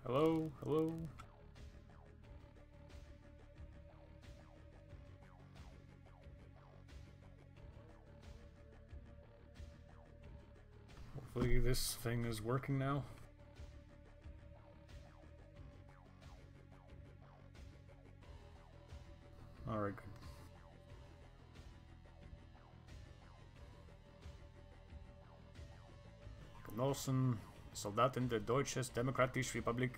Hello? Hello? Hopefully this thing is working now. Alright, good. Genossen, Soldaten der Deutsches Demokratische Republik.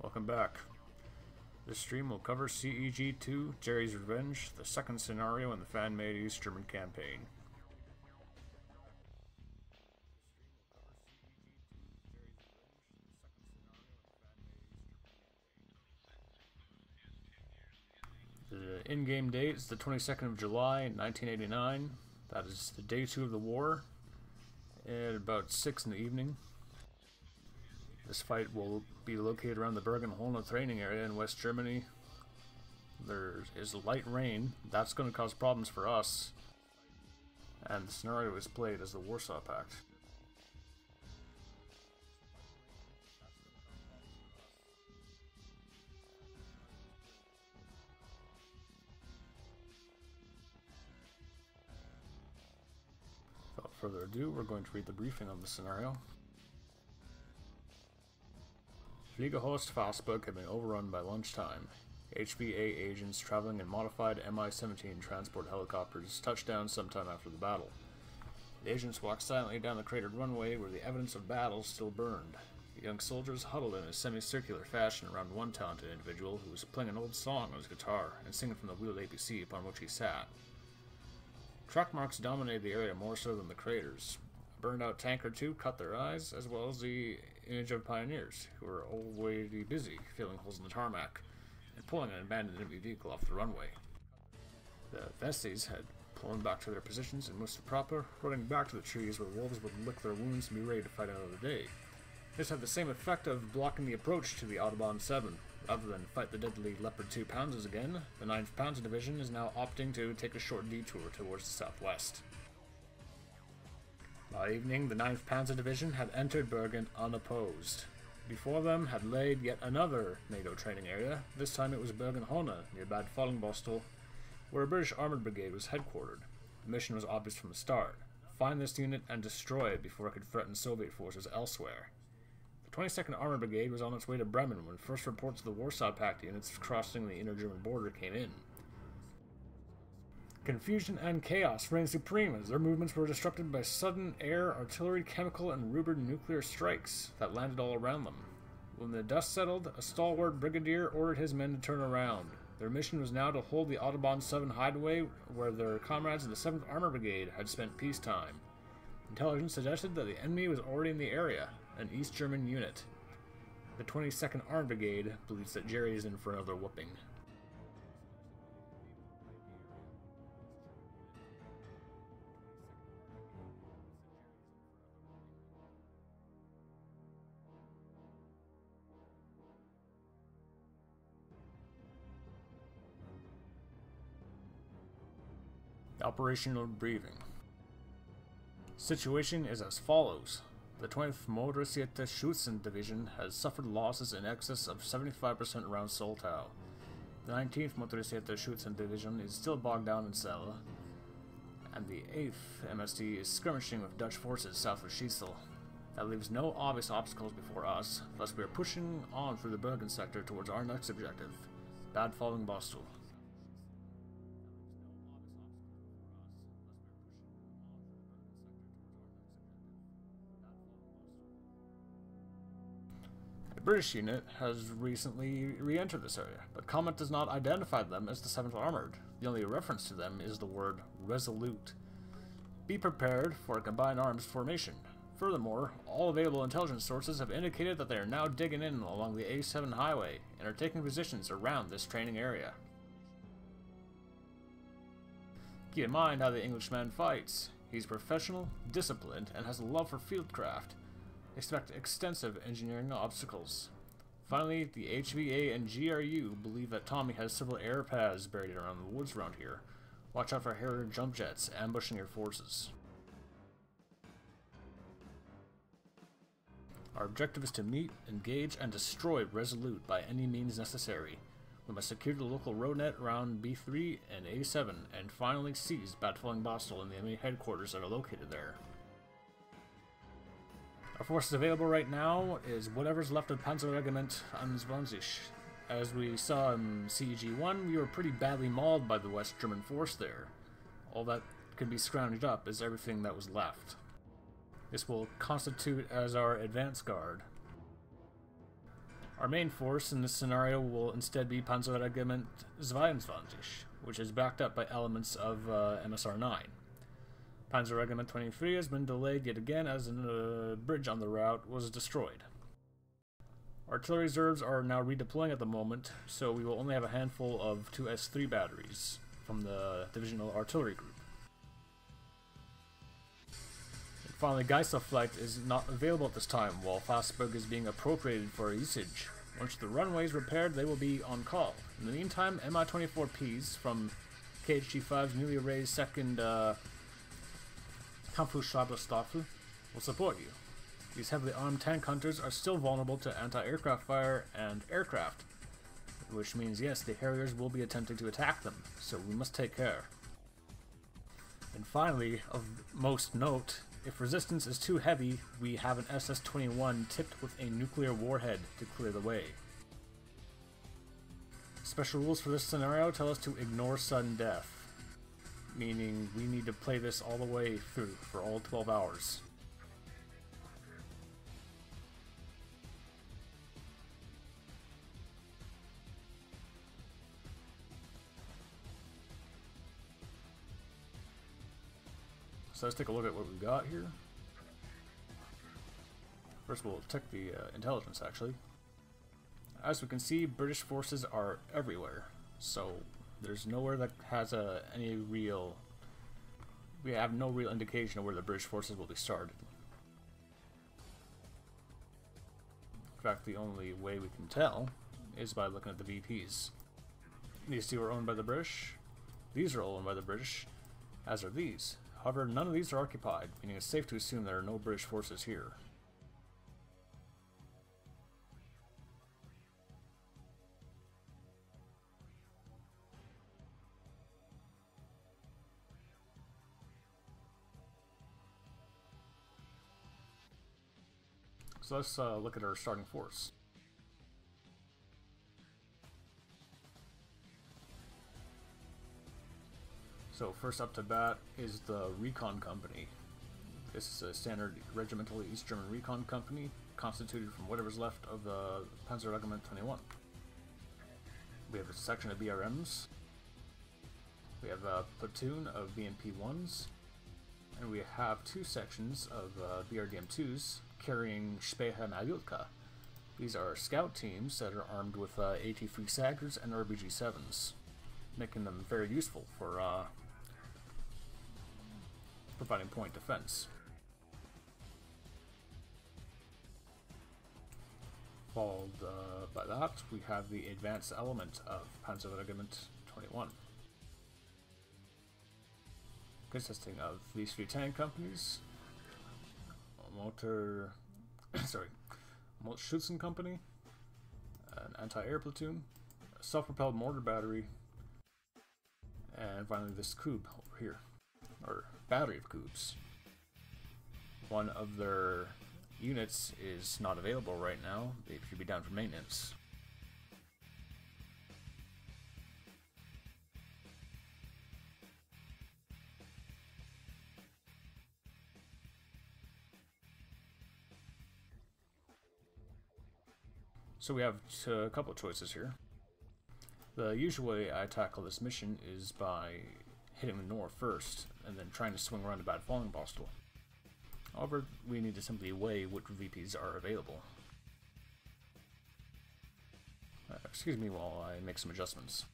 Welcome back. This stream will cover CEG 2, Jerry's Revenge, the second scenario in the fan-made East German campaign. The in-game date is the 22nd of July, 1989. That is the day 2 of the war. At about 6 in the evening. This fight will be located around the Bergen-Holna training area in West Germany. There is light rain. That's going to cause problems for us. And the scenario is played as the Warsaw Pact. Without further ado, we're going to read the briefing on the scenario. Fliegerhorst Fassburg had been overrun by lunchtime. HVA agents traveling in modified Mi-17 transport helicopters touched down sometime after the battle. The agents walked silently down the cratered runway where the evidence of battle still burned. The young soldiers huddled in a semicircular fashion around one talented individual who was playing an old song on his guitar and singing from the wheeled APC upon which he sat. Track marks dominated the area more so than the craters. A burned-out tank or two caught their eyes, as well as the image of pioneers, who were already busy filling holes in the tarmac and pulling an abandoned enemy vehicle off the runway. The Vestes had pulled back to their positions and moved proper, running back to the trees where wolves would lick their wounds and be ready to fight another day. This had the same effect of blocking the approach to the Autobahn 7. Rather than fight the deadly Leopard 2 Panzers again, the 9th Panzer Division is now opting to take a short detour towards the southwest. By evening, the 9th Panzer Division had entered Bergen unopposed. Before them had laid yet another NATO training area. This time it was Bergen-Holna, near Bad Fallingbostel, where a British armoured brigade was headquartered. The mission was obvious from the start: find this unit and destroy it before it could threaten Soviet forces elsewhere. The 22nd Armoured Brigade was on its way to Bremen when first reports of the Warsaw Pact units crossing the inner German border came in. Confusion and chaos reigned supreme as their movements were disrupted by sudden air, artillery, chemical, and rumored nuclear strikes that landed all around them. When the dust settled, a stalwart brigadier ordered his men to turn around. Their mission was now to hold the Autobahn 7 hideaway where their comrades in the 7th Armoured Brigade had spent peacetime. Intelligence suggested that the enemy was already in the area, an East German unit. The 22nd Armoured Brigade believes that Jerry is in for another whooping. Operational briefing. Situation is as follows. The 20th Motorisierte Schützen Division has suffered losses in excess of 75% around Soltau. The 19th Motorisierte Schützen Division is still bogged down in Celle, and the 8th MSD is skirmishing with Dutch forces south of Schiessel. That leaves no obvious obstacles before us, thus we are pushing on through the Bergen sector towards our next objective, Bad Fallingbostel. A British unit has recently re-entered this area, but Comet does not identify them as the 7th Armoured. The only reference to them is the word resolute. Be prepared for a combined arms formation. Furthermore, all available intelligence sources have indicated that they are now digging in along the A7 highway and are taking positions around this training area. Keep in mind how the Englishman fights. He's professional, disciplined, and has a love for fieldcraft. Expect extensive engineering obstacles. Finally, the HVA and GRU believe that Tommy has several air paths buried around the woods around here. Watch out for Harrier jump jets ambushing your forces. Our objective is to meet, engage, and destroy Resolute by any means necessary. We must secure the local road net around B3 and A7, and finally seize Batfalling Bostel and the enemy headquarters that are located there. Our forces available right now is whatever's left of Panzerregiment 21. As we saw in CEG 1, we were pretty badly mauled by the West German force there. All that can be scrounged up is everything that was left. This will constitute as our advance guard. Our main force in this scenario will instead be Panzerregiment 22, which is backed up by elements of MSR 9. Panzerregiment 23 has been delayed yet again as a bridge on the route was destroyed. Artillery reserves are now redeploying at the moment, so we will only have a handful of 2S3 batteries from the Divisional Artillery Group. And finally, Geiselflight is not available at this time, while Flashpoint is being appropriated for usage. Once the runway is repaired, they will be on call. In the meantime, Mi-24Ps from KHG-5's newly raised 2nd Kampfhubschrauberstaffel will support you. These heavily armed tank hunters are still vulnerable to anti-aircraft fire and aircraft, which means yes, the Harriers will be attempting to attack them, so we must take care. And finally, of most note, if resistance is too heavy, we have an SS-21 tipped with a nuclear warhead to clear the way. Special rules for this scenario tell us to ignore sudden death, meaning we need to play this all the way through for all 12 hours. So let's take a look at what we've got here. First we'll check the intelligence actually. As we can see, British forces are everywhere, so there's nowhere that has any real... We have no real indication of where the British forces will be started. In fact, the only way we can tell is by looking at the VPs. These two are owned by the British. These are all owned by the British, as are these. However, none of these are occupied, meaning it's safe to assume there are no British forces here. So let's look at our starting force. So first up to bat is the Recon Company. This is a standard regimental East German Recon Company, constituted from whatever's left of the Panzerregiment 21. We have a section of BRMs. We have a platoon of BMP-1s. And we have two sections of BRDM-2s carrying Speer Malyutka. These are scout teams that are armed with AT-3 Saggers and RBG-7s, making them very useful for providing point defense. Followed by that, we have the advanced element of Panzerregiment 21, consisting of these three tank companies, Moltschützen Company, an anti-air platoon, a self-propelled mortar battery, and finally this Kub over here, or battery of Kubs. One of their units is not available right now. They should be down for maintenance. So we have a couple of choices here. The usual way I tackle this mission is by hitting the north first, and then trying to swing around to Batfalling Bostel. However, we need to simply weigh which VPs are available. Excuse me while I make some adjustments.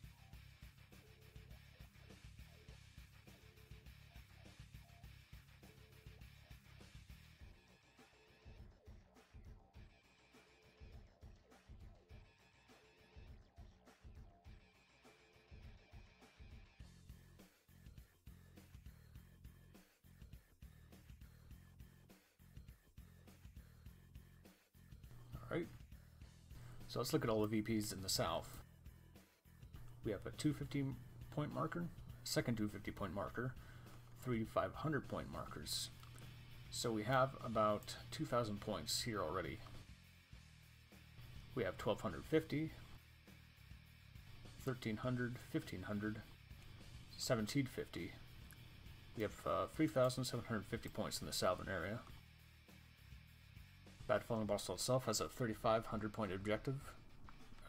So let's look at all the VPs in the south. We have a 250 point marker, second 250 point marker, 3 500 point markers. So we have about 2,000 points here already. We have 1,250, 1,300, 1,500, 1,750. We have 3,750 points in the southern area. Bad Falling Boss itself has a 3,500 point objective,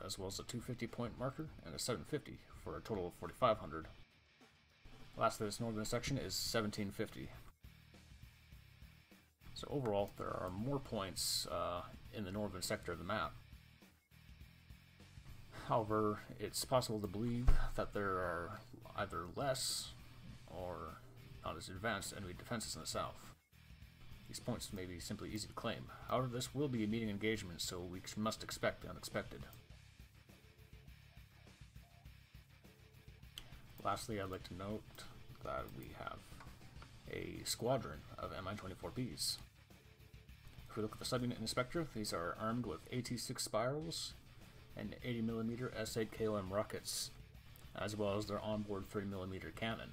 as well as a 250 point marker and a 750 for a total of 4,500. Lastly, this northern section is 1,750. So overall, there are more points in the northern sector of the map. However, it's possible to believe that there are either less or not as advanced enemy defenses in the south. These points may be simply easy to claim. However, this will be a meeting engagement, so we must expect the unexpected. Lastly, I'd like to note that we have a squadron of Mi-24Bs. If we look at the subunit inspector, these are armed with AT-6 spirals and 80mm S8 KOM rockets, as well as their onboard 30mm cannon.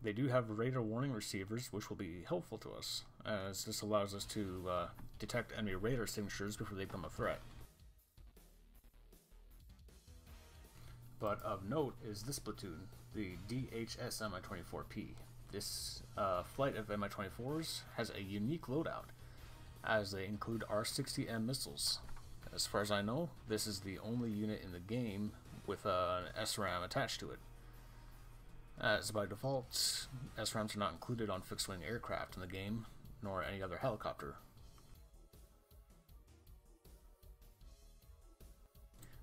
They do have radar warning receivers, which will be helpful to us, as this allows us to detect enemy radar signatures before they become a threat. But of note is this platoon, the DHS Mi-24P. This flight of Mi-24s has a unique loadout, as they include R-60M missiles. As far as I know, this is the only unit in the game with an SRAM attached to it. As by default, SRAMs are not included on fixed-wing aircraft in the game, nor any other helicopter.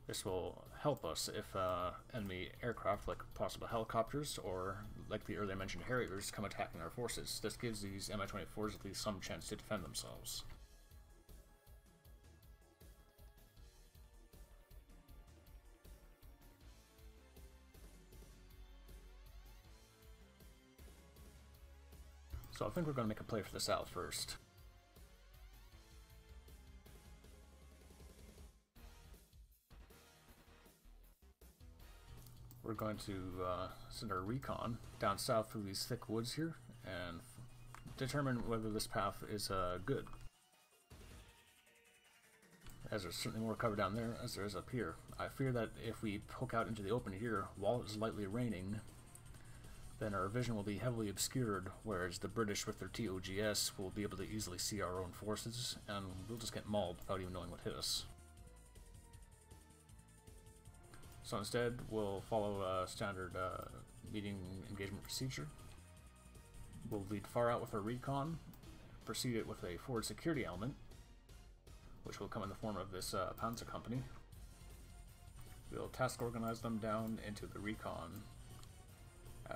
This will help us if enemy aircraft, like possible helicopters or like the earlier mentioned Harriers, come attacking our forces. This gives these Mi-24s at least some chance to defend themselves. So I think we're going to make a play for the south first. We're going to send our recon down south through these thick woods here and determine whether this path is good. As there's certainly more cover down there as there is up here. I fear that if we poke out into the open here while it's lightly raining, then our vision will be heavily obscured, whereas the British with their TOGS will be able to easily see our own forces, and we'll just get mauled without even knowing what hit us. So instead, we'll follow a standard meeting engagement procedure. We'll lead far out with our recon, proceed it with a forward security element, which will come in the form of this Panzer company. We'll task organize them down into the recon,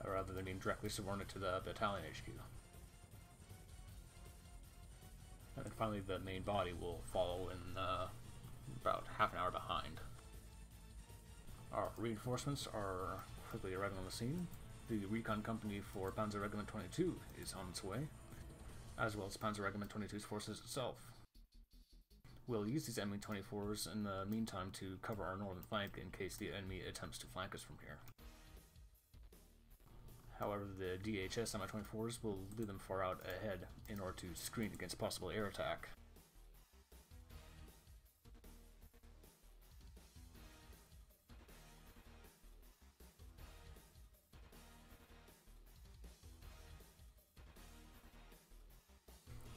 rather than being directly subordinate to the battalion HQ. And then finally the main body will follow in about half an hour behind. Our reinforcements are quickly arriving on the scene. The recon company for Panzer Regiment 22 is on its way, as well as Panzer Regiment 22's forces itself. We'll use these Mi-24s in the meantime to cover our northern flank in case the enemy attempts to flank us from here. However, the DHS Mi-24s will lead them far out ahead in order to screen against possible air attack.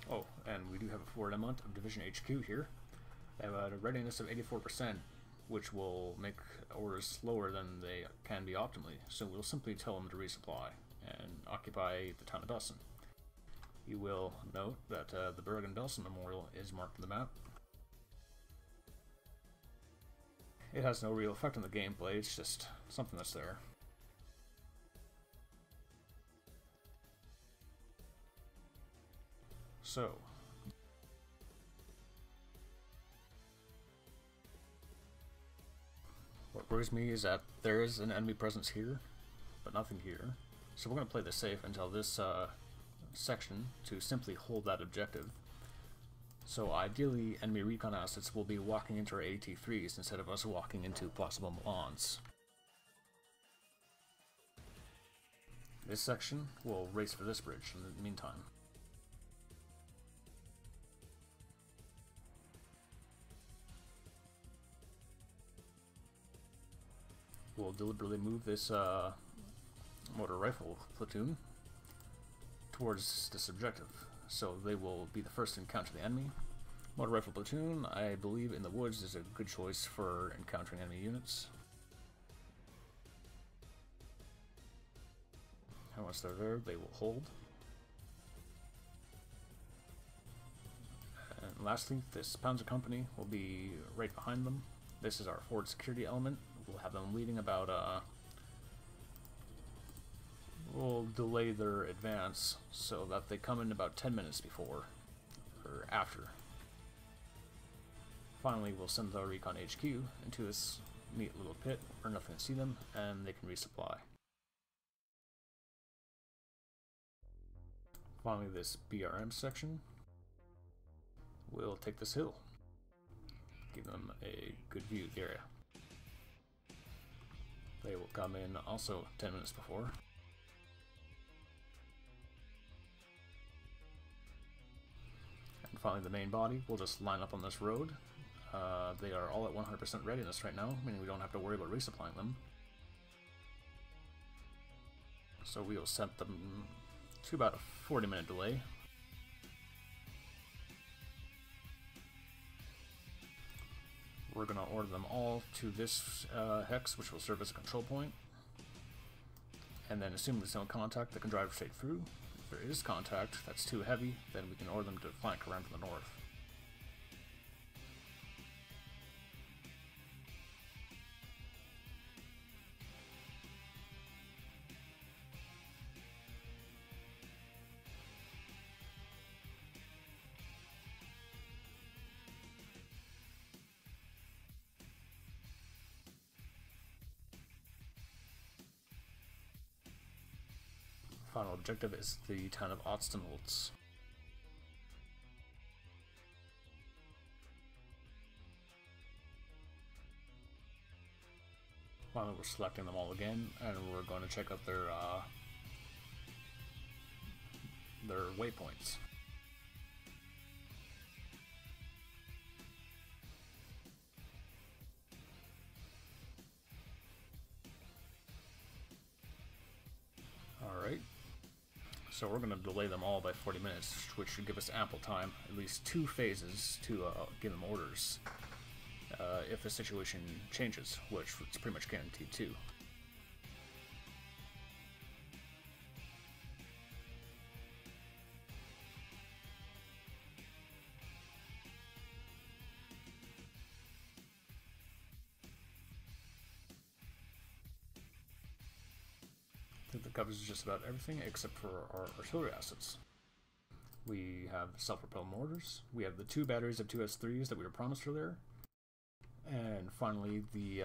Oh, and we do have a forward element of Division HQ here. They have a readiness of 84%, which will make orders slower than they can be optimally, so we'll simply tell them to resupply and occupy the town of Belsen. You will note that the Bergen-Belsen Memorial is marked on the map. It has no real effect on the gameplay, it's just something that's there. So, what worries me is that there is an enemy presence here, but nothing here. So we're going to play this safe until this section to simply hold that objective. So ideally, enemy recon assets will be walking into our AT-3s instead of us walking into possible Milans. This section will race for this bridge in the meantime. We'll deliberately move this motor rifle platoon towards this objective, so they will be the first to encounter the enemy. Motor rifle platoon, I believe in the woods is a good choice for encountering enemy units. And once they're there, they will hold. And lastly, this Panzer Company will be right behind them. This is our forward security element. We'll have them leading about, we'll delay their advance so that they come in about 10 minutes before, or after. Finally, we'll send our Recon HQ into this neat little pit where nothing can see them, and they can resupply. Finally, this BRM section will take this hill, give them a good view of the area. They will come in also 10 minutes before. And finally, the main body will just line up on this road. They are all at 100% readiness right now, meaning we don't have to worry about resupplying them. So we will set them to about a 40-minute delay. We're going to order them all to this hex, which will serve as a control point. And then assuming there's no contact, they can drive straight through. If there is contact that's too heavy, then we can order them to flank around to the north. Final objective is the town of Otstenholz. Finally, we're selecting them all again, and we're going to check out their waypoints. Alright. So we're going to delay them all by 40 minutes, which should give us ample time, at least 2 phases, to give them orders if the situation changes, which it's pretty much guaranteed too. I think that covers just about everything except for our artillery assets. We have self-propelled mortars, we have the 2 batteries of 2S3s that we were promised earlier, and finally the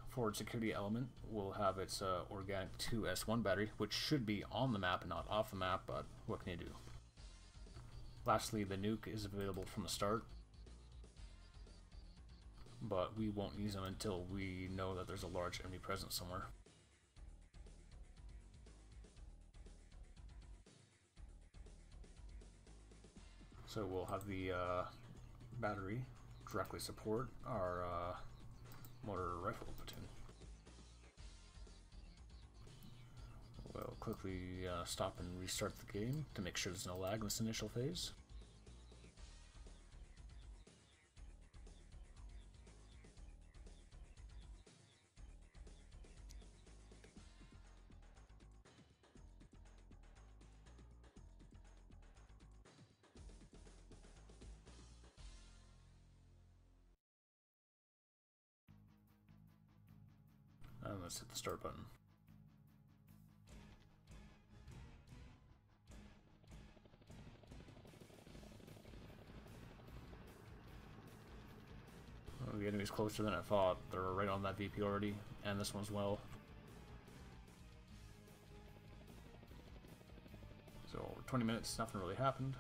forward security element will have its organic 2S1 battery, which should be on the map and not off the map, but what can you do? Lastly, the nuke is available from the start, but we won't use them until we know that there's a large enemy presence somewhere. So we'll have the battery directly support our motor rifle platoon. We'll quickly stop and restart the game to make sure there's no lag in this initial phase. And let's hit the start button. Oh, the enemy's closer than I thought. They're right on that VP already, and this one as well. So over 20 minutes, nothing really happened.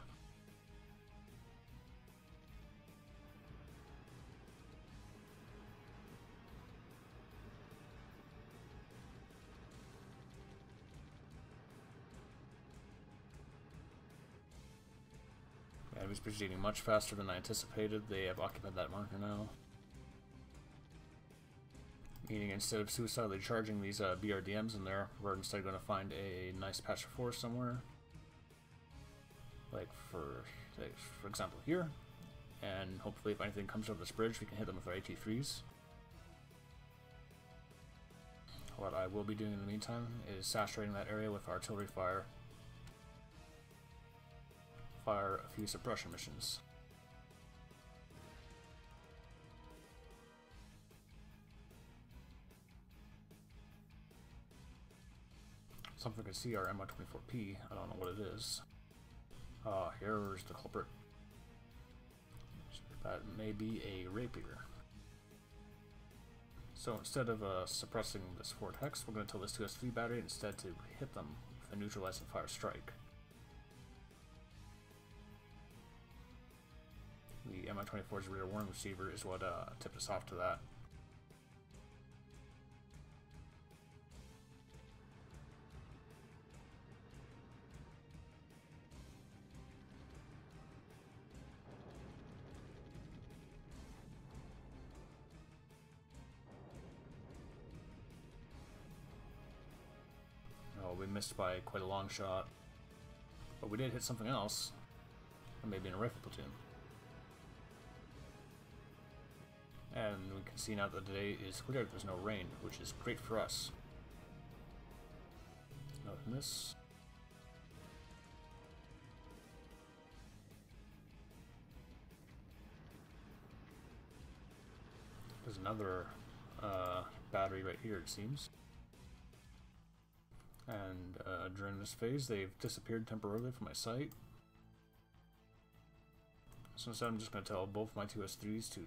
Enemies proceeding much faster than I anticipated. They have occupied that marker now. Meaning instead of suicidally charging these BRDMs in there, we're instead going to find a nice patch of forest somewhere. Like for example here. And hopefully if anything comes over this bridge, we can hit them with our AT-3s. What I will be doing in the meantime is saturating that area with artillery fire. Fire a few suppression missions. Something I can see our MI-24P. I don't know what it is. Here's the culprit. That may be a rapier. So instead of suppressing this Fort Hex, we're going to tell this 2S3 battery instead to hit them with a neutralizing fire strike. The MI-24's rear warning receiver is what tipped us off to that. We missed by quite a long shot, but we did hit something else, or maybe in a rifle platoon. And we can see now that the day is clear, there's no rain, which is great for us. Nothing this. There's another battery right here, it seems. And during this phase, they've disappeared temporarily from my sight. So instead, I'm just going to tell both my 2S3s to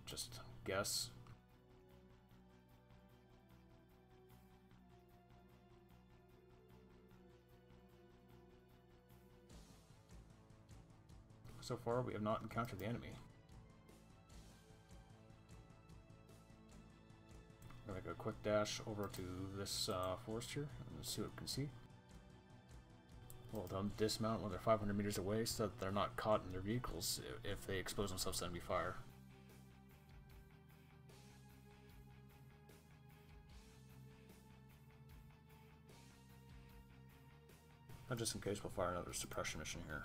just guess. So far, we have not encountered the enemy. I'm going to make a quick dash over to this forest here and see what we can see. Well, they'll dismount when they're 500 meters away so that they're not caught in their vehicles if they expose themselves to enemy fire. Now just in case, we'll fire another suppression mission here.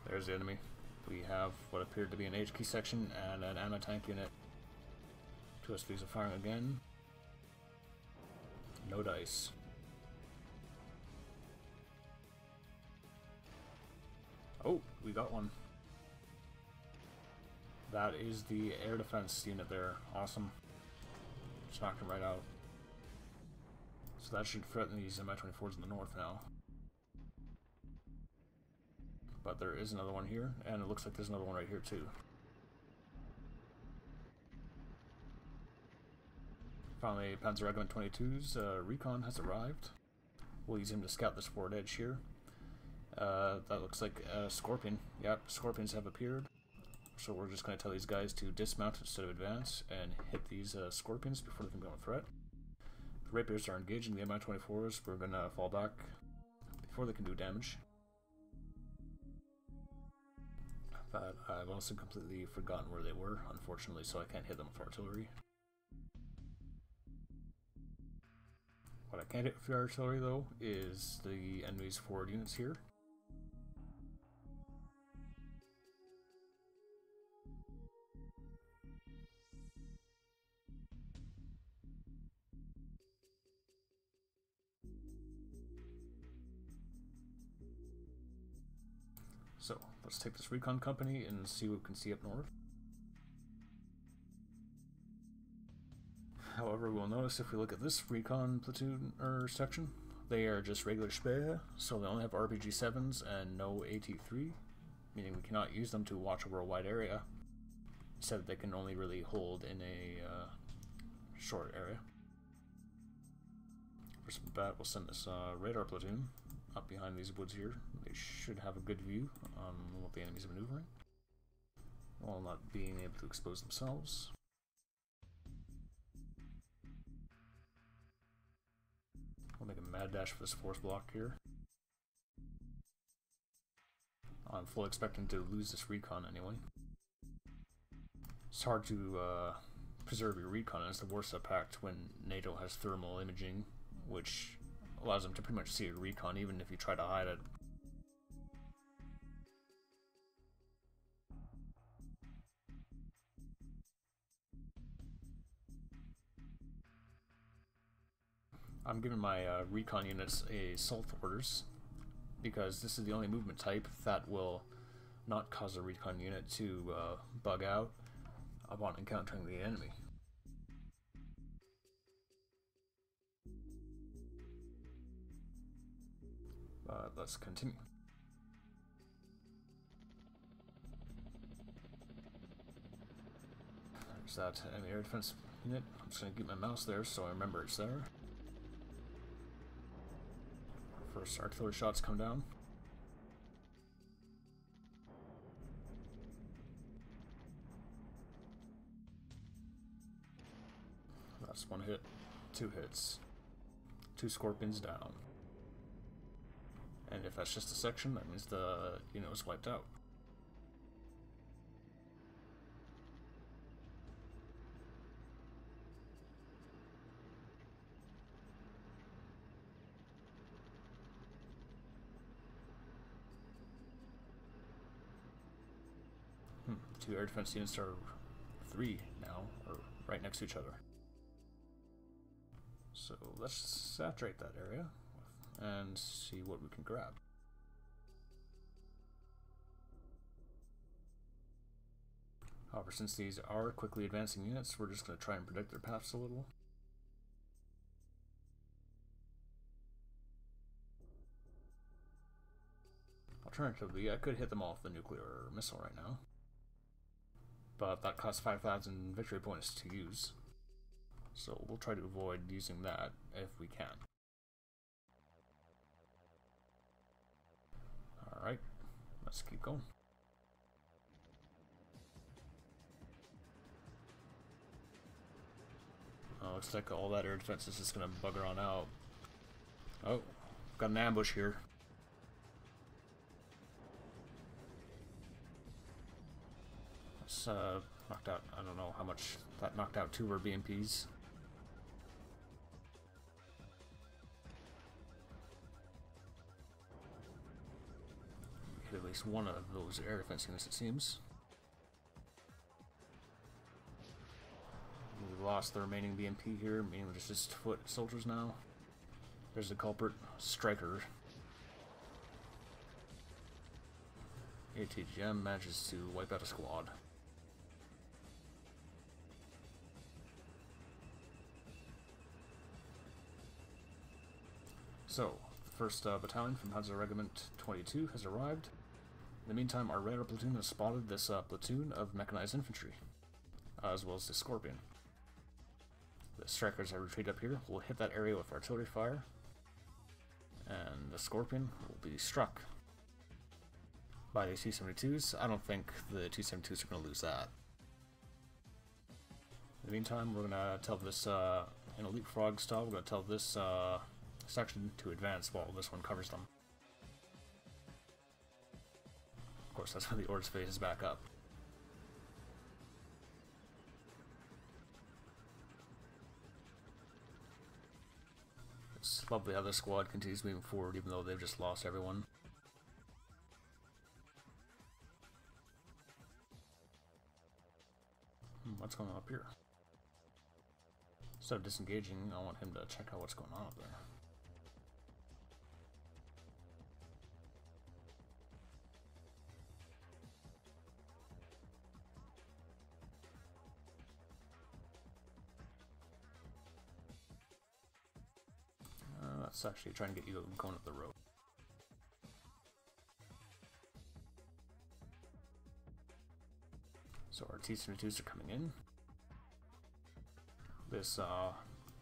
There's the enemy. We have what appeared to be an HQ section and an anti-tank unit. 2S3s are firing again. No dice. Oh, we got one. That is the air defense unit there. Awesome. Just knocked him right out. So that should threaten these Mi-24s in the north now. But there is another one here, and it looks like there's another one right here too. Finally, Panzer Regiment 22's recon has arrived. We'll use him to scout this forward edge here. That looks like a Scorpion. Yep, Scorpions have appeared. So we're just going to tell these guys to dismount instead of advance and hit these Scorpions before they can become a threat. If the Rapiers are engaging the Mi-24s, we're going to fall back before they can do damage. But I've also completely forgotten where they were, unfortunately, so I can't hit them with artillery. What I can't hit with the artillery, though, is the enemy's forward units here. So, let's take this recon company and see what we can see up north. However, we'll notice if we look at this recon platoon section, they are just regular Speer, so they only have RPG-7s and no AT-3, meaning we cannot use them to watch over a wide area. Instead, they can only really hold in a short area. For some bat, we'll send this radar platoon up behind these woods here. They should have a good view on what the enemies are maneuvering, while not being able to expose themselves. I'll make a mad dash for this force block here. I'm fully expecting to lose this recon anyway. It's hard to preserve your recon as the Warsaw Pact when NATO has thermal imaging, which allows them to pretty much see your recon even if you try to hide it. I'm giving my recon units assault orders because this is the only movement type that will not cause a recon unit to bug out upon encountering the enemy. Let's continue. There's that enemy air defense unit. I'm just going to keep my mouse there so I remember it's there. First artillery shots come down. That's one hit, 2 hits, 2 scorpions down. And if that's just a section, that means the unit was wiped out. Two air defense units are 3 now, or right next to each other. So let's saturate that area and see what we can grab. However, since these are quickly advancing units, we're just going to try and predict their paths a little. Alternatively, I could hit them off the nuclear missile right now, but that costs 5,000 victory points to use, so we'll try to avoid using that if we can. Alright, let's keep going. Looks like all that air defense is just going to bugger on out. Oh, got an ambush here. That's knocked out, I don't know how much that knocked out 2 of our BMPs. Hit at least one of those air defense units, it seems. We lost the remaining BMP here, meaning there's just foot soldiers now. There's the culprit, Striker. ATGM manages to wipe out a squad. So, the 1st Battalion from Panzer Regiment 22 has arrived. In the meantime, our radar platoon has spotted this platoon of mechanized infantry, as well as the Scorpion. The Strikers have retreated up here. We'll hit that area with artillery fire, and the Scorpion will be struck by the T-72s. I don't think the T-72s are going to lose that. In the meantime, we're going to tell this, in a leapfrog style, we're going to tell this section to advance while this one covers them. Of course, that's when the orders phase is back up. It's lovely how this squad continues moving forward even though they've just lost everyone. What's going on up here? Instead of disengaging, I want him to check out what's going on up there. That's actually trying to get you going up the road. So our T-72s are coming in. This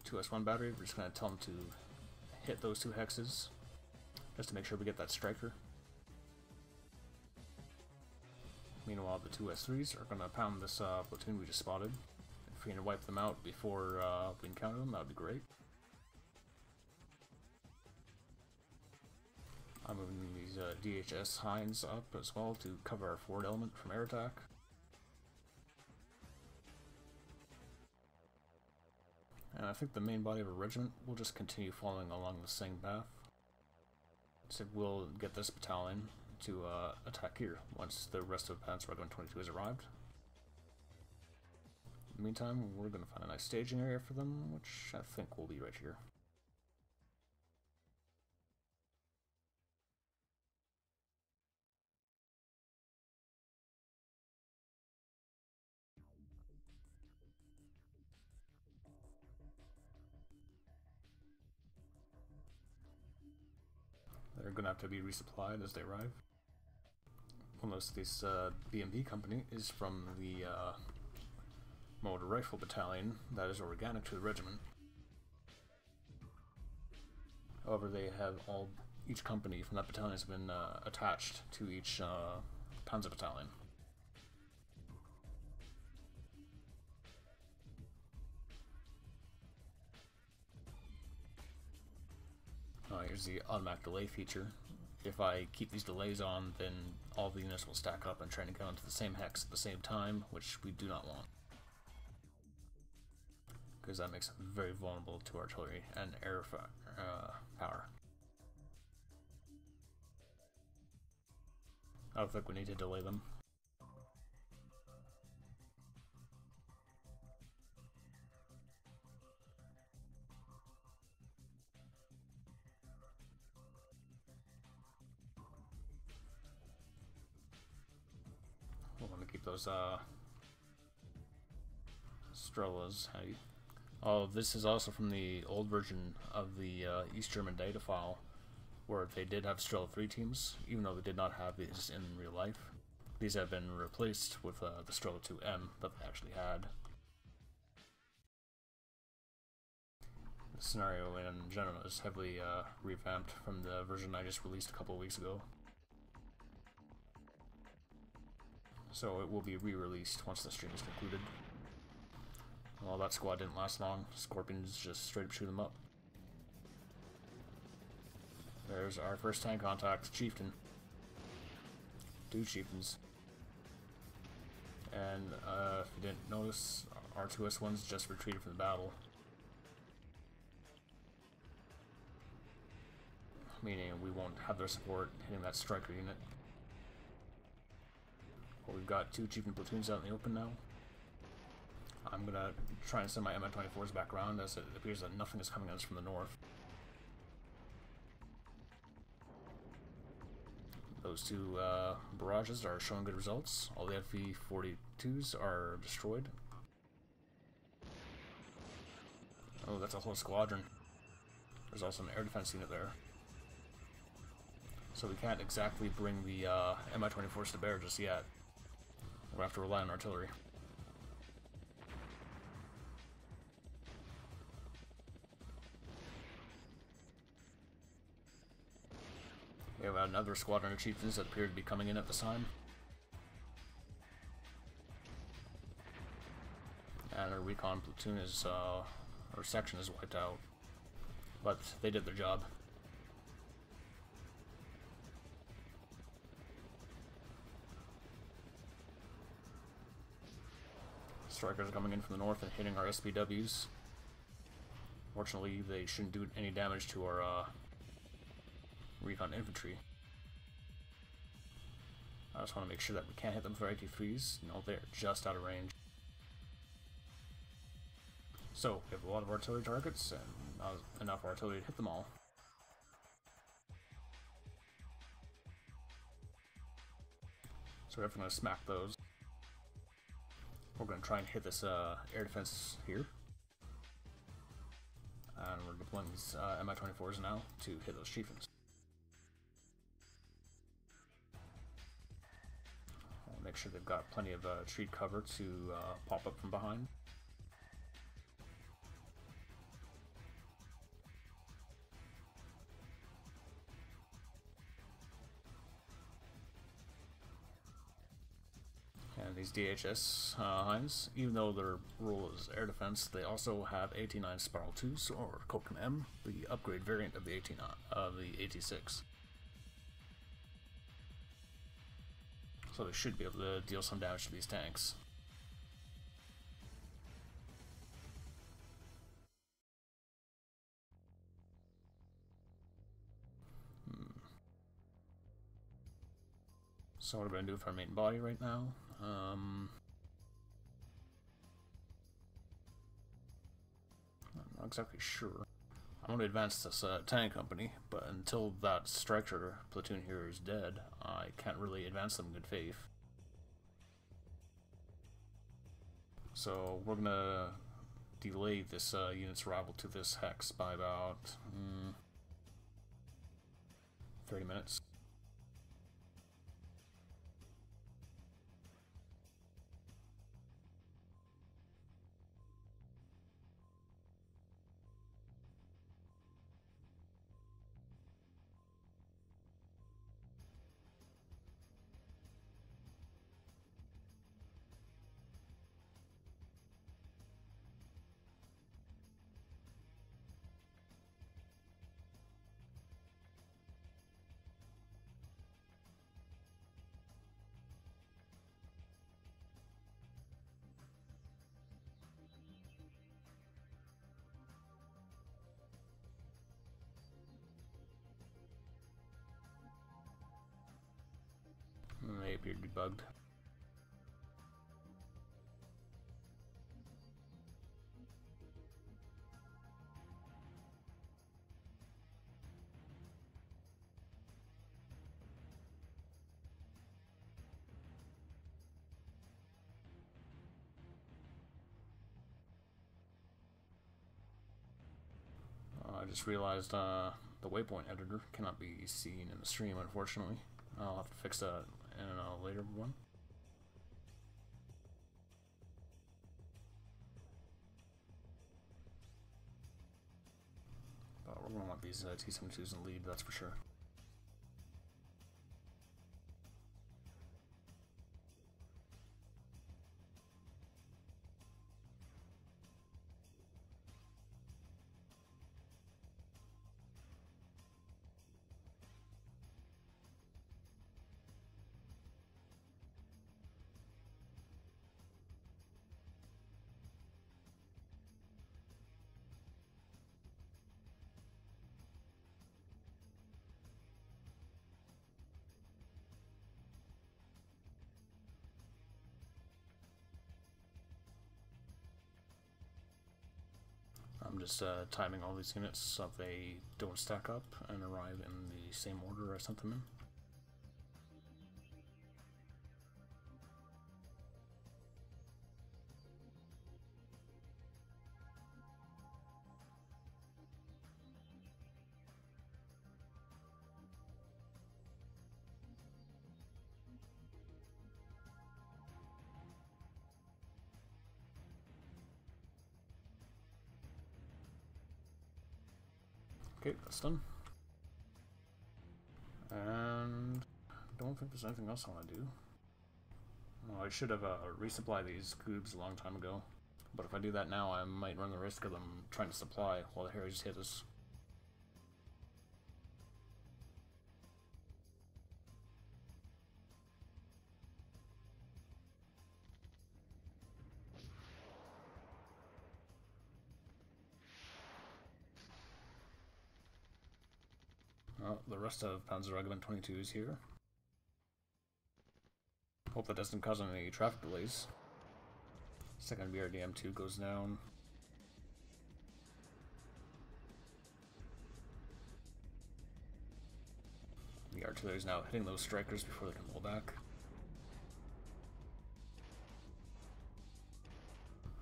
2S1 battery, we're just going to tell them to hit those 2 hexes, just to make sure we get that Striker. Meanwhile, the 2S3s are going to pound this platoon we just spotted. If we can wipe them out before we encounter them, that would be great. I'm moving these DHS Hinds up as well to cover our forward element from air attack. And I think the main body of a regiment will just continue following along the same path. So we'll get this battalion to attack here once the rest of Panzer Regiment 22 has arrived. In the meantime, we're going to find a nice staging area for them, which I think will be right here. They're going to have to be resupplied as they arrive. We'll notice this BMP company is from the Motor Rifle Battalion that is organic to the regiment. However, they have each company from that battalion has been attached to each Panzer battalion. Here's the automatic delay feature. If I keep these delays on, then all the units will stack up and try to get onto the same hex at the same time, which we do not want, because that makes them very vulnerable to artillery and air power. I don't think we need to delay them. We'll want to keep those Strelas handy. Oh, this is also from the old version of the East German data file, where they did have Strela 3 teams, even though they did not have these in real life. These have been replaced with the Strela 2M that they actually had. The scenario in general is heavily revamped from the version I just released a couple of weeks ago. So it will be re-released once the stream is concluded. Well, that squad didn't last long. Scorpions just straight up shoot them up. There's our first tank contact, Chieftain. 2 Chieftains. And if you didn't notice, our 2S1s just retreated from the battle. Meaning we won't have their support hitting that striker unit. Well, we've got 2 Chieftain platoons out in the open now. I'm gonna try and send my Mi-24s back around, as it appears that nothing is coming at us from the north. Those 2 barrages are showing good results. All the FV-42s are destroyed. Oh, that's a whole squadron. There's also an air defense unit there. So we can't exactly bring the Mi-24s to bear just yet. We'll have to rely on artillery. We have another squadron of chieftains that appear to be coming in at this time. And our recon platoon is, our section is wiped out. But they did their job. Strikers are coming in from the north and hitting our SPWs. Fortunately, they shouldn't do any damage to our recon infantry. I just want to make sure that we can't hit them with our 83s. No, they're just out of range. So, we have a lot of artillery targets, and not enough artillery to hit them all. So we're going to smack those. We're going to try and hit this air defense here. And we're deploying these Mi-24s now to hit those chieftains. I'll make sure they've got plenty of tree cover to pop up from behind. And these DHS Hinds, even though their role is air defense, they also have 89 Spiral 2s, or Copenhagen M, the upgrade variant of the 86. So they should be able to deal some damage to these tanks. So what am I going to do with our main body right now? I'm not exactly sure. I want to advance this tank company, but until that striker platoon here is dead, I can't really advance them in good faith. So we're going to delay this unit's arrival to this hex by about 30 minutes. They appear to be bugged. I just realized the waypoint editor cannot be seen in the stream, unfortunately. I'll have to fix that in a later one. But we're going to want these T-72s in the lead, that's for sure. I'm just timing all these units so they don't stack up and arrive in the same order I sent them in. Okay, that's done. And I don't think there's anything else I want to do. Well, I should have resupplied these cubes a long time ago, but if I do that now, I might run the risk of them trying to supply while the Harriers hit us. Well, the rest of Panzerregiment 22 is here. Hope that doesn't cause any traffic delays. Second BRDM2 goes down. The artillery is now hitting those strikers before they can pull back.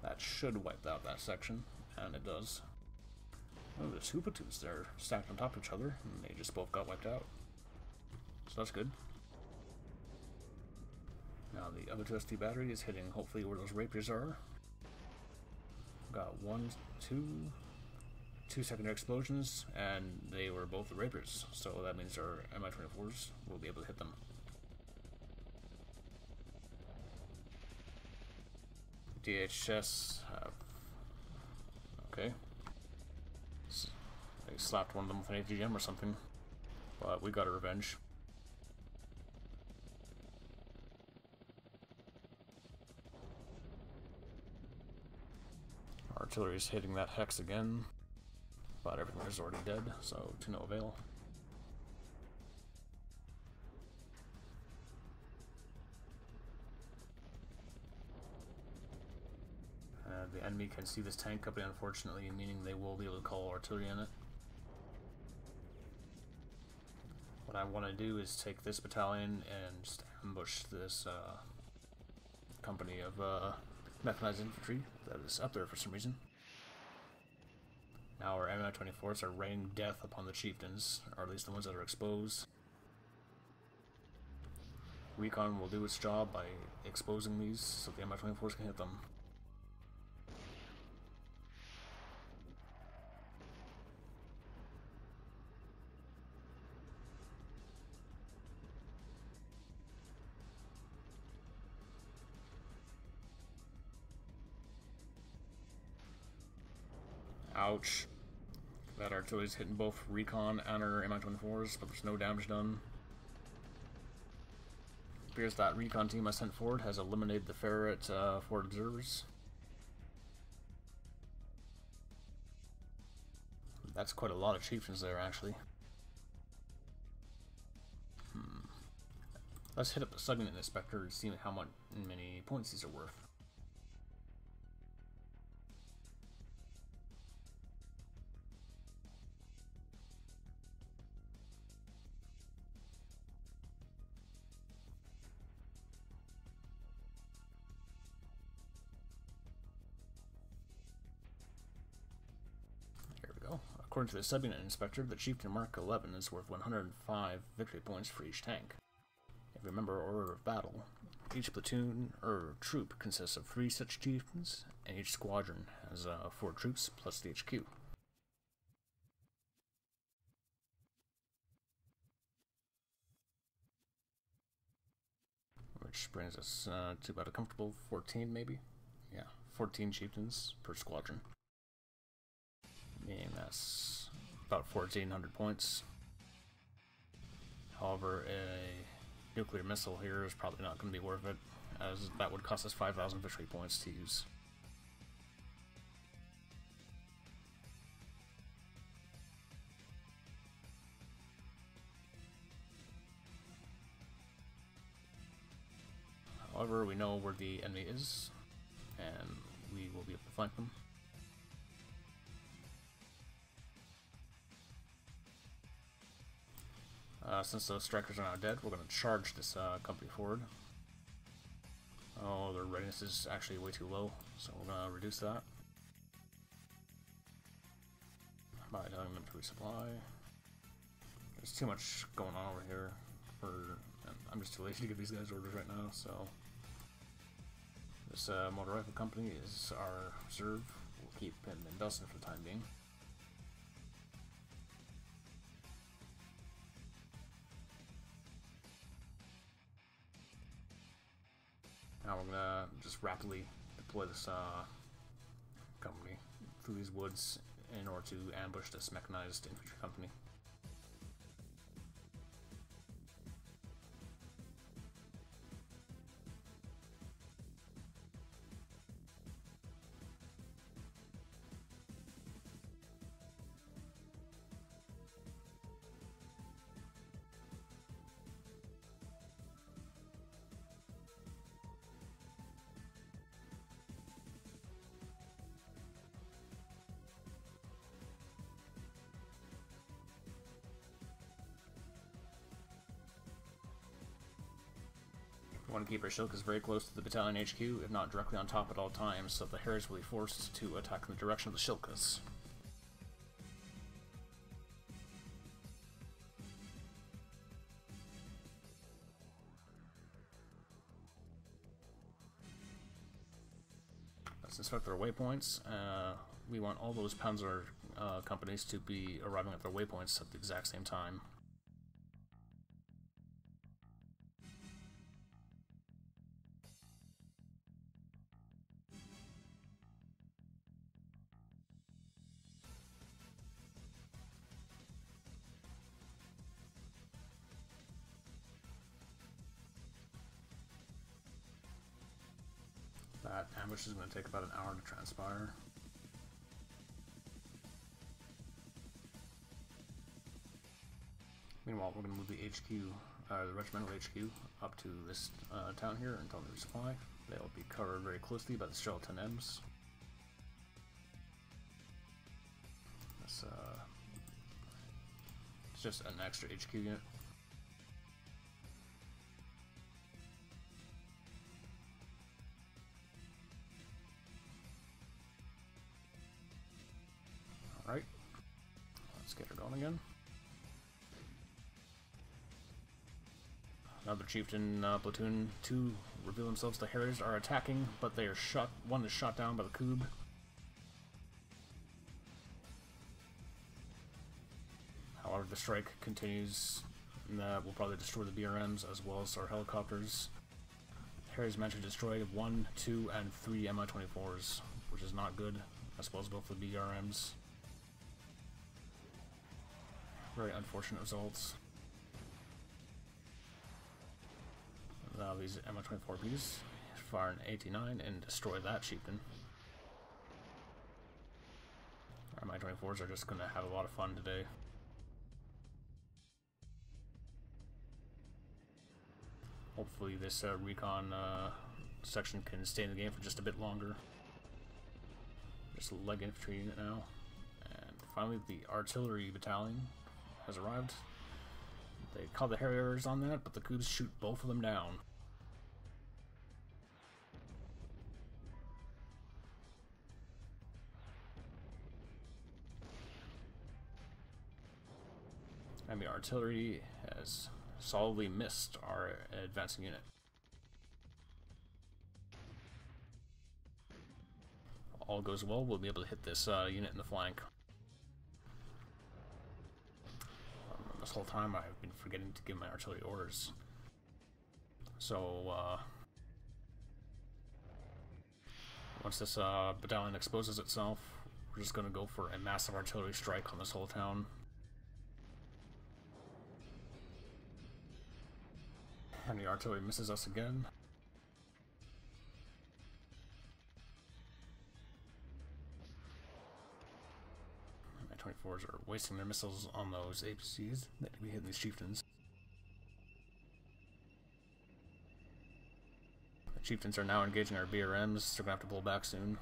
That should wipe out that section, and it does. Oh, there's two platoons there stacked on top of each other, and they just both got wiped out. So that's good. Now the other 2 ST battery is hitting hopefully where those rapiers are. Got two secondary explosions, and they were both the rapiers. So that means our Mi-24s will be able to hit them. DHS have... okay. They slapped one of them with an AGM or something, but we got a revenge. artillery is hitting that hex again, but everything is already dead, so to no avail. The enemy can see this tank company, unfortunately, meaning they will be able to call artillery in it. What I want to do is take this battalion and just ambush this company of mechanized infantry that is up there for some reason. Now our MI-24s are raining death upon the chieftains, or at least the ones that are exposed. Recon will do its job by exposing these so the MI-24s can hit them. Ouch. That artillery's hitting both recon and our Mi-24s, but there's no damage done. It appears that recon team I sent forward has eliminated the ferret forward observers. That's quite a lot of chieftains there, actually. Let's hit up the subunit inspector and see how many points these are worth. According to the subunit inspector, the Chieftain Mark 11 is worth 105 victory points for each tank. If you remember our order of battle, each platoon or troop consists of 3 such chieftains, and each squadron has 4 troops plus the HQ. Which brings us to about a comfortable 14, maybe? Yeah, 14 chieftains per squadron. Meaning that's about 1,400 points. However, a nuclear missile here is probably not going to be worth it, as that would cost us 5,000 victory points to use. However, we know where the enemy is, and we will be able to flank them. Since those strikers are now dead, we're going to charge this company forward. Oh, their readiness is actually way too low, so we're going to reduce that by telling them to resupply. There's too much going on over here, I'm just too lazy to give these guys orders right now, so this motor rifle company is our reserve. We'll keep him in Dustin for the time being. Now we're gonna just rapidly deploy this company through these woods in order to ambush this mechanized infantry company. We want to keep our Shilkas very close to the battalion HQ, if not directly on top at all times, so the Harriers will be forced to attack in the direction of the Shilkas. Let's inspect their waypoints. We want all those Panzer companies to be arriving at their waypoints at the exact same time. That ambush is going to take about an hour to transpire. Meanwhile, we're going to move the HQ, the regimental HQ, up to this town here until they resupply. They'll be covered very closely by the skeleton M's. This, it's just an extra HQ unit. Alright, let's get her going again. Another chieftain platoon, 2 reveal themselves to Harriers, are attacking, but they are shot. One is shot down by the Coob. However, the strike continues, and that will probably destroy the BRMs as well as our helicopters. Harriers managed to destroy 1, 2, and 3 Mi-24s, which is not good, as well as both the BRMs. Very unfortunate results. Now these Mi-24Bs fire an 89 and destroy that chieftain. Our Mi-24s are just going to have a lot of fun today. Hopefully this recon section can stay in the game for just a bit longer. Just a leg infantry unit now. And finally the artillery battalion has arrived. They call the Harriers on that, but the Coobs shoot both of them down. And the artillery has solidly missed our advancing unit. All goes well, we'll be able to hit this unit in the flank. This whole time I've been forgetting to give my artillery orders. So, once this battalion exposes itself, we're just going to go for a massive artillery strike on this whole town. And the artillery misses us again. Mi-24s are wasting their missiles on those APCs that could be hitting these chieftains. The chieftains are now engaging our BRMs, they're going to have to pull back soon.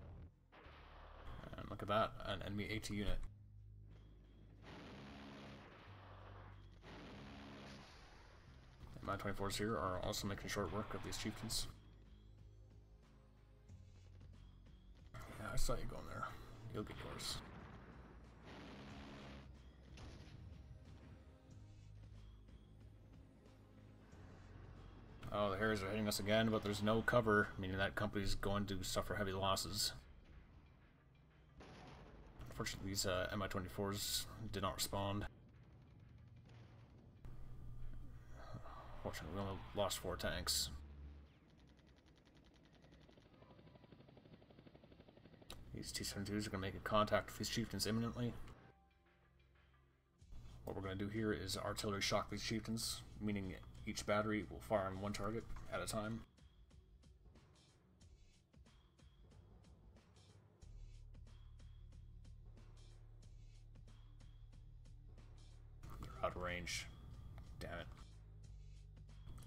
And look at that, an enemy AT unit. Mi-24s here are also making short work of these chieftains. Yeah, I saw you going there. You'll get yours. Oh, the Harriers are hitting us again, but there's no cover, meaning that company's going to suffer heavy losses. Unfortunately, these Mi-24s did not respond. Fortunately, we only lost 4 tanks. These T-72s are going to make a contact with these chieftains imminently. What we're going to do here is artillery shock these chieftains, meaning each battery will fire on one target at a time. They're out of range. Damn it.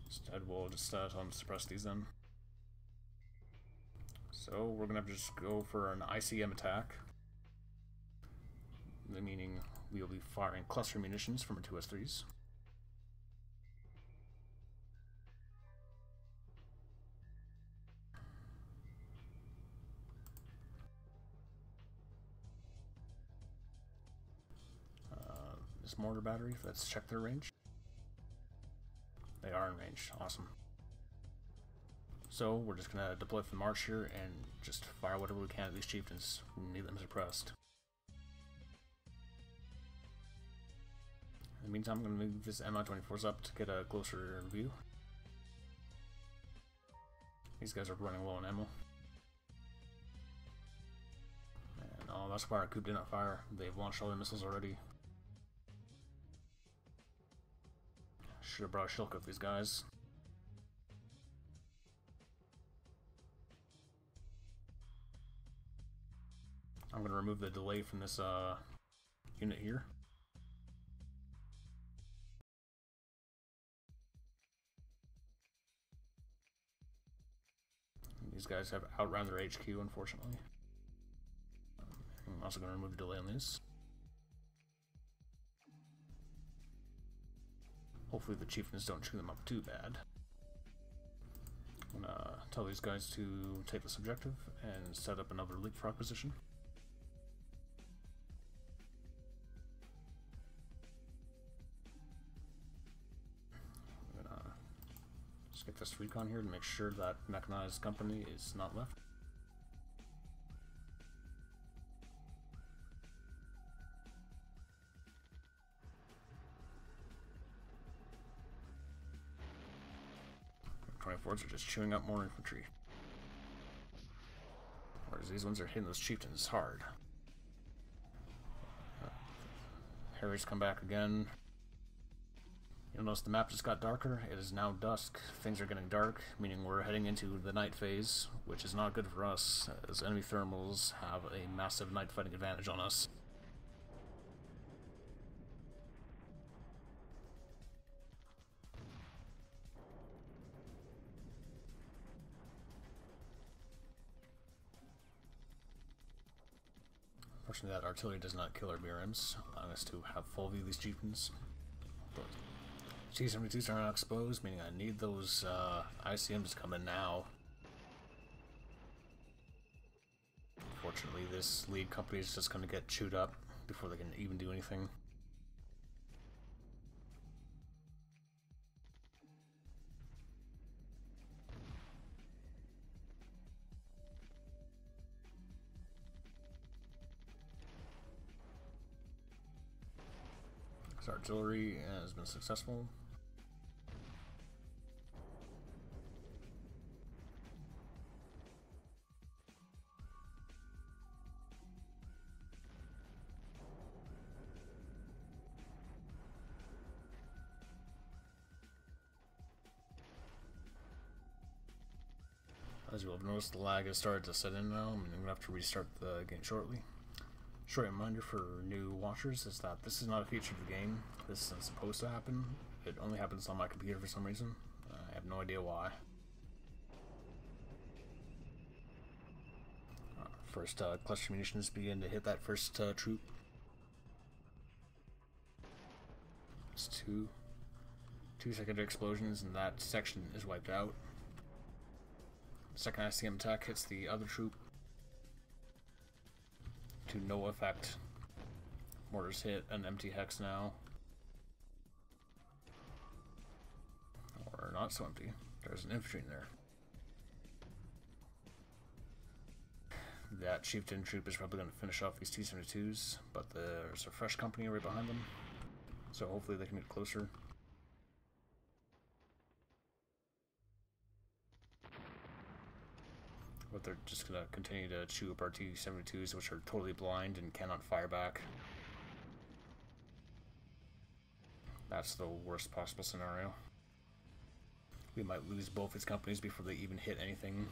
Instead, we'll just tell them to suppress these then. So we're going to have to just go for an ICM attack. Meaning we'll be firing cluster munitions from our 2S3s. This mortar battery, let's check their range. They are in range, awesome. So we're just going to deploy from march here and just fire whatever we can at these chieftains. We need them suppressed. In the meantime, I'm going to move this Mi-24s up to get a closer view. These guys are running low on ammo. And oh, that's why our coup did not fire. They've launched all their missiles already. Should have brought a shilk with these guys. I'm going to remove the delay from this unit here. These guys have outrun their HQ, unfortunately. I'm also going to remove the delay on these. Hopefully the chieftains don't chew them up too bad. I'm going to tell these guys to take this objective and set up another leapfrog position. Just get this recon here to make sure that mechanized company is not left. Are just chewing up more infantry. Whereas these ones are hitting those chieftains hard. Harry's come back again. You'll notice the map just got darker. It is now dusk. Things are getting dark, meaning we're heading into the night phase, which is not good for us, as enemy thermals have a massive night fighting advantage on us. Unfortunately, that artillery does not kill our BRMs, allowing us to have full view of these chieftains. But T-72s are not exposed, meaning I need those ICMs to come in now. Unfortunately, this lead company is just going to get chewed up before they can even do anything. This artillery has been successful. As you will have noticed, the lag has started to set in now. I'm going to have to restart the game shortly. Short reminder for new watchers is that this is not a feature of the game. This isn't supposed to happen. It only happens on my computer for some reason. I have no idea why. First cluster munitions begin to hit that first troop. It's two secondary explosions and that section is wiped out. Second ICM attack hits the other troop. To no effect. Mortars hit an empty hex now. Or not so empty. There's an infantry in there. That chieftain troop is probably going to finish off these T-72s, but there's a fresh company right behind them. So hopefully they can get closer. But they're just going to continue to chew up our T-72s, which are totally blind and cannot fire back. That's the worst possible scenario. We might lose both its companies before they even hit anything.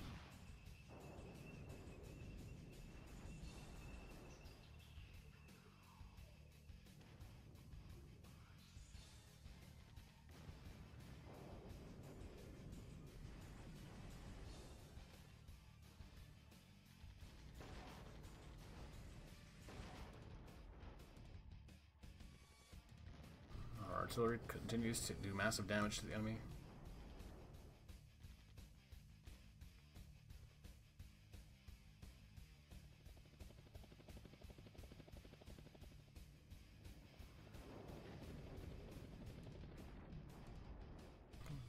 Artillery continues to do massive damage to the enemy.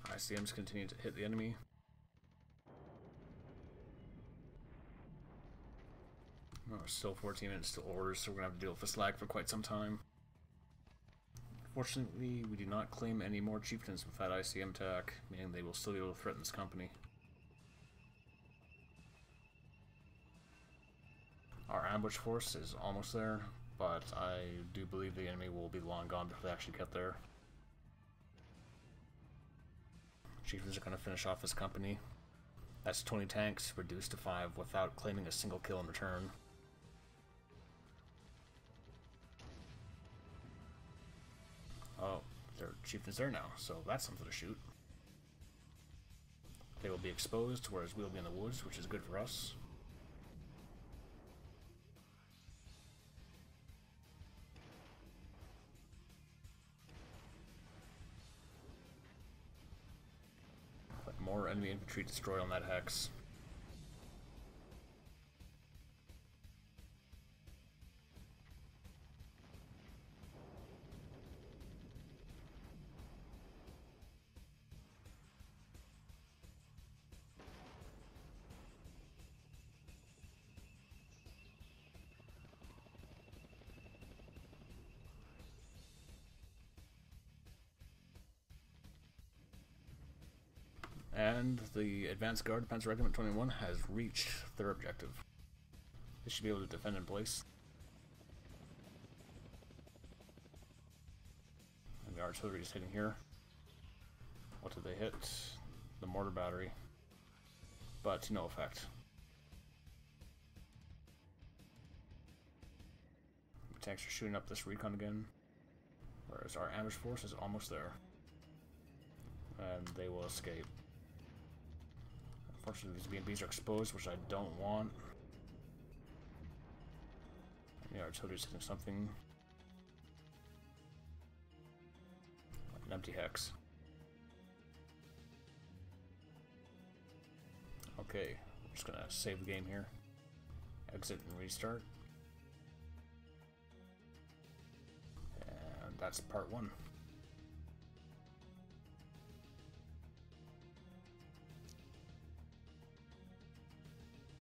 ICMs continue to hit the enemy. Oh, still 14 minutes till orders, so we're going to have to deal with this lag for quite some time. Fortunately, we do not claim any more chieftains with that ICM attack, meaning they will still be able to threaten this company. Our ambush force is almost there, but I do believe the enemy will be long gone before they actually get there. Chieftains are going to finish off this company. That's 20 tanks reduced to 5 without claiming a single kill in return. Oh, their chieftain's there now, so that's something to shoot. They will be exposed, whereas we'll be in the woods, which is good for us. But more enemy infantry destroyed on that hex. And the Advanced Guard Panzer Regiment 21 has reached their objective. They should be able to defend in place. And the artillery is hitting here. What did they hit? The mortar battery. But to no effect. The tanks are shooting up this recon again. Whereas our ambush force is almost there. And they will escape. Unfortunately, these BMBs are exposed, which I don't want. The artillery's hitting something. An empty hex. Okay, I'm just gonna save the game here. Exit and restart. And that's part 1.